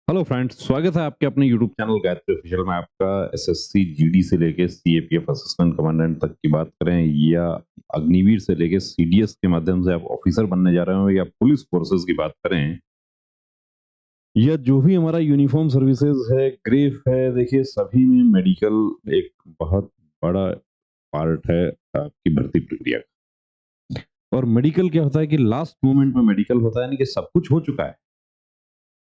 Hello friends, स्वागत है आपके अपने यूट्यूब चैनल गायत्री ऑफिशियल में। आपका एसएससी जीडी से लेके सीएपीएफ असिस्टेंट कमांडेंट तक की बात करें या अग्निवीर से लेके सीडीएस के माध्यम से आप ऑफिसर बनने जा रहे हो या पुलिस फोर्सेस की बात करें या जो भी हमारा यूनिफॉर्म सर्विसेज है, ग्रेफ है, देखिए सभी में मेडिकल एक बहुत बड़ा पार्ट है आपकी भर्ती प्रक्रिया का। और मेडिकल क्या होता है कि लास्ट मोमेंट में मेडिकल होता है, यानी कि सब कुछ हो चुका है।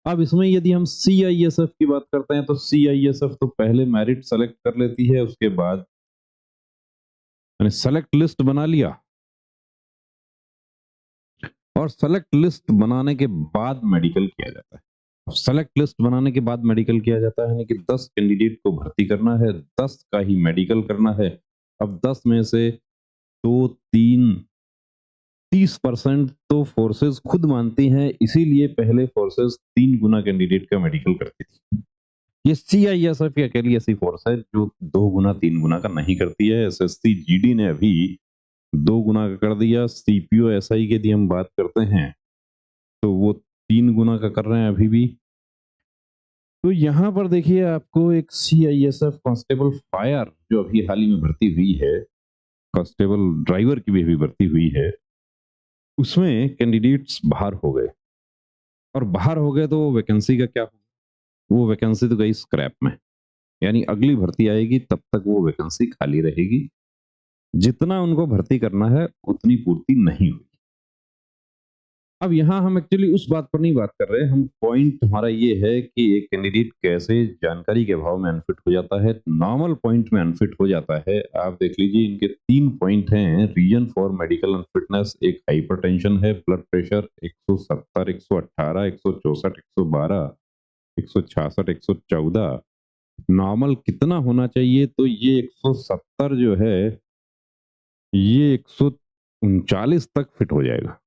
अब इसमें यदि हम सीआईएसएफ की बात करते हैं तो सीआईएसएफ तो पहले मेरिट सेलेक्ट कर लेती है, उसके बाद सेलेक्ट लिस्ट बना लिया और सेलेक्ट लिस्ट बनाने के बाद मेडिकल किया जाता है। सेलेक्ट लिस्ट बनाने के बाद मेडिकल किया जाता है, यानी कि 10 कैंडिडेट को भर्ती करना है, 10 का ही मेडिकल करना है। अब 10 में से 2, 3, 30% तो फोर्सेस खुद मानती हैं, इसीलिए पहले फोर्सेस 3 गुना कैंडिडेट का मेडिकल करती थी। ये सीआईएसएफ की अकेली ऐसी फोर्स है जो 2 गुना 3 गुना का नहीं करती है। एसएससी जीडी ने अभी 2 गुना का कर दिया। सीपीओ एसआई की यदि हम बात करते हैं तो वो 3 गुना का कर रहे हैं अभी भी। तो यहाँ पर देखिए आपको एक सीआईएसएफ कांस्टेबल फायर जो अभी हाल ही में भर्ती हुई है, कांस्टेबल ड्राइवर की भी अभी भर्ती हुई है, उसमें कैंडिडेट्स बाहर हो गए। और बाहर हो गए तो वैकेंसी का क्या? वो वैकेंसी तो गई स्क्रैप में, यानी अगली भर्ती आएगी तब तक वो वैकेंसी खाली रहेगी। जितना उनको भर्ती करना है उतनी पूर्ति नहीं हुई। अब यहाँ हम एक्चुअली उस बात पर नहीं बात कर रहे, हम पॉइंट हमारा ये है कि एक कैंडिडेट कैसे जानकारी के अभाव में अनफिट हो जाता है, नॉर्मल पॉइंट में अनफिट हो जाता है। आप देख लीजिए इनके 3 पॉइंट हैं रीजन फॉर मेडिकल अनफिटनेस। एक हाइपरटेंशन है, ब्लड प्रेशर 170, 118, 164, 112, 166, 114। नॉर्मल कितना होना चाहिए? तो ये 170 जो है ये 139 तक फिट हो जाएगा।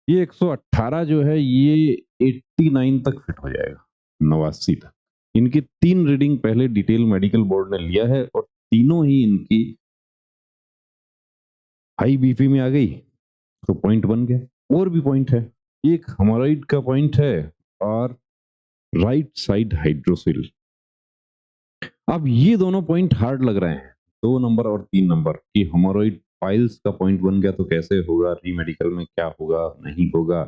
ये 118 जो है ये 89 तक फिट हो जाएगा, 89 तक। इनकी 3 रीडिंग पहले डिटेल मेडिकल बोर्ड ने लिया है और तीनों ही इनकी हाई बीपी में आ गई, तो पॉइंट बन गया। और भी पॉइंट है, एक हेमोरॉइड का पॉइंट है और राइट साइड हाइड्रोसिल। अब ये दोनों पॉइंट हार्ड लग रहे हैं, 2 नंबर और 3 नंबर की। हेमोरॉइड फाइल्स का पॉइंट बन गया तो कैसे होगा, री मेडिकल में क्या होगा नहीं होगा।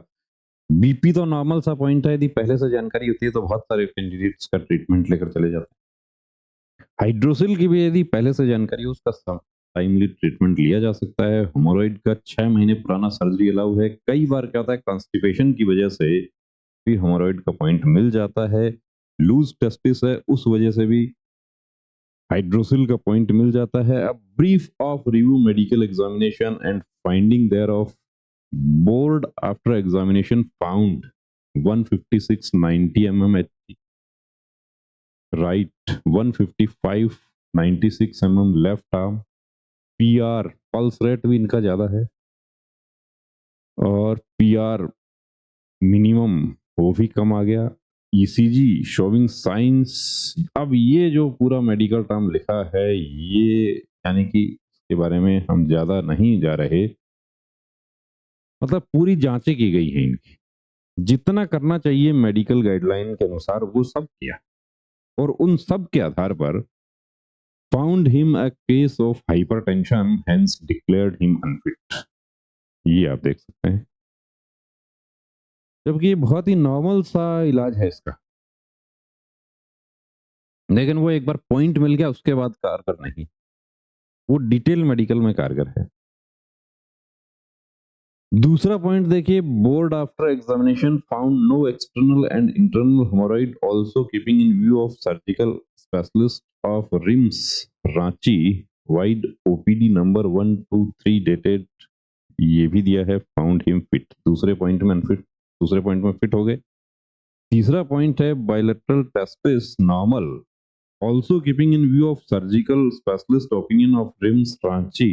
बीपी तो नॉर्मल सा पॉइंट है, यदि पहले से जानकारी होती है तो बहुत सारे कैंडिडेट्स का ट्रीटमेंट लेकर चले जाते हैं। हाइड्रोसिल की भी यदि पहले से जानकारी हो उसका टाइमली ट्रीटमेंट लिया जा सकता है। हेमोरॉइड का 6 महीने पुराना सर्जरी अलाउ है। कई बार क्या होता है कॉन्स्टिपेशन की वजह से भी हेमोरॉइड का पॉइंट मिल जाता है। लूज टेस्टिस है उस वजह से भी हाइड्रोसिल का पॉइंट मिल जाता है। अब brief of review medical examination and finding there of board after examination found 156 90 mm right, 155 96 left arm. PR pulse rate भी इनका ज्यादा है और पीआर मिनिमम वो भी कम आ गया। ECG showing science. अब ये जो पूरा मेडिकल टर्म लिखा है ये यानी कि इसके बारे में हम ज्यादा नहीं जा रहे, मतलब पूरी जांचें की गई हैं इनकी, जितना करना चाहिए मेडिकल गाइडलाइन के अनुसार वो सब किया और उन सब के आधार पर found him a case of hypertension hence declared him unfit. ये आप देख सकते हैं, जबकि ये बहुत ही नॉर्मल सा इलाज है इसका, लेकिन वो एक बार पॉइंट मिल गया उसके बाद कारगर नहीं, वो डिटेल मेडिकल में कारगर है। दूसरा पॉइंट देखिए, board after examination found no external and internal hemorrhoid also keeping in view of surgical specialist of RIMS Ranchi vide OPD number 123 dated. ये भी दिया है फाउंड हिम फिट। दूसरे पॉइंट में अनफिट, दूसरे पॉइंट में फिट हो गए। तीसरा पॉइंट है bilateral testis normal also keeping in view of surgical specialist opinion of RIMS Ranchi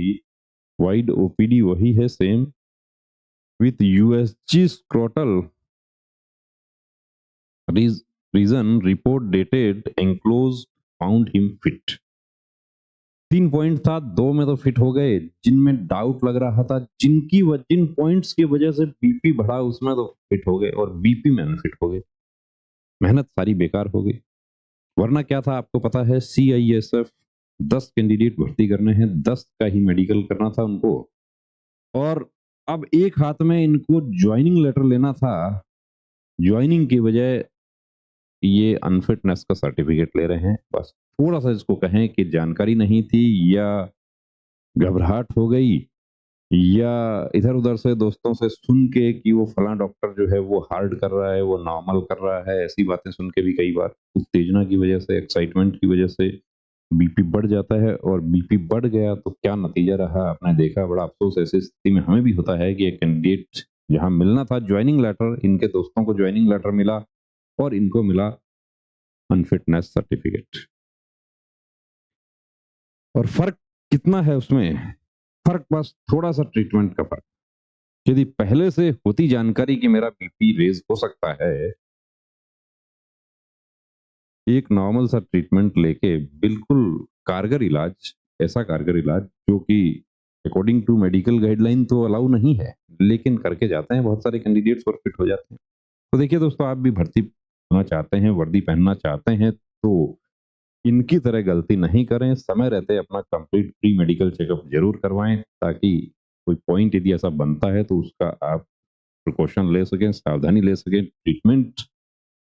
vide OPD वही है same with USG scrotal reason report dated enclosed found him fit। 3 point था, 2 में तो फिट हो गए, जिनमें डाउट लग रहा था, जिन पॉइंट्स की वजह से बीपी बढ़ा उसमें तो फिट हो गए और बीपी में अनफिट हो गए। मेहनत सारी बेकार हो गई। वरना क्या था आपको पता है, सीआईएसएफ 10 कैंडिडेट भर्ती करने हैं, 10 का ही मेडिकल करना था उनको, और अब एक हाथ में इनको ज्वाइनिंग लेटर लेना था, ज्वाइनिंग की बजाय ये अनफिटनेस का सर्टिफिकेट ले रहे हैं। बस थोड़ा-सा इसको कहें कि जानकारी नहीं थी, या घबराहट हो गई, या इधर-उधर से दोस्तों से सुन के कि वो फलाँ डॉक्टर जो है वो हार्ड कर रहा है, वो नॉर्मल कर रहा है, ऐसी बातें सुन के भी कई बार उत्तेजना की वजह से, एक्साइटमेंट की वजह से बीपी बढ़ जाता है, और बीपी बढ़ गया तो क्या नतीजा रहा आपने देखा। बड़ा अफ़सोस ऐसी स्थिति में हमें भी होता है कि एक कैंडिडेट जहाँ मिलना था जॉइनिंग लेटर, इनके दोस्तों को जॉइनिंग लेटर मिला और इनको मिला अनफिटनेस सर्टिफिकेट। और फ़र्क कितना है उसमें? फ़र्क बस थोड़ा-सा ट्रीटमेंट का फ़र्क। यदि पहले से होती जानकारी कि मेरा बीपी रेज़ हो सकता है, एक नॉर्मल सा ट्रीटमेंट लेके बिल्कुल कारगर इलाज, ऐसा कारगर इलाज जो कि अकॉर्डिंग टू मेडिकल गाइडलाइन तो अलाउ नहीं है, लेकिन करके जाते हैं बहुत सारे कैंडिडेट्स और फिट हो जाते हैं। तो देखिए दोस्तों, आप भी भर्ती होना चाहते हैं, वर्दी पहनना चाहते हैं, तो इनकी तरह गलती नहीं करें। समय रहते अपना कंप्लीट प्री मेडिकल चेकअप ज़रूर करवाएँ, ताकि कोई पॉइंट यदि ऐसा बनता है तो उसका आप प्रिकॉशन ले सकें, सावधानी ले सकें, ट्रीटमेंट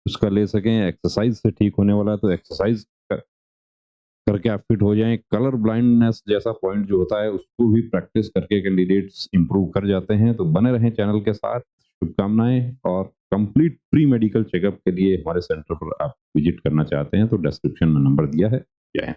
उसका ले सकें। एक्सरसाइज से ठीक होने वाला है तो एक्सरसाइज करके आप फिट हो जाएँ। कलर ब्लाइंडनेस जैसा पॉइंट जो होता है उसको भी प्रैक्टिस करके कैंडिडेट्स इम्प्रूव कर जाते हैं। तो बने रहें चैनल के साथ। शुभकामनाएँ, और कंप्लीट प्री मेडिकल चेकअप के लिए हमारे सेंटर पर आप विज़िट करना चाहते हैं तो डिस्क्रिप्शन में नंबर दिया है। जय हिंद।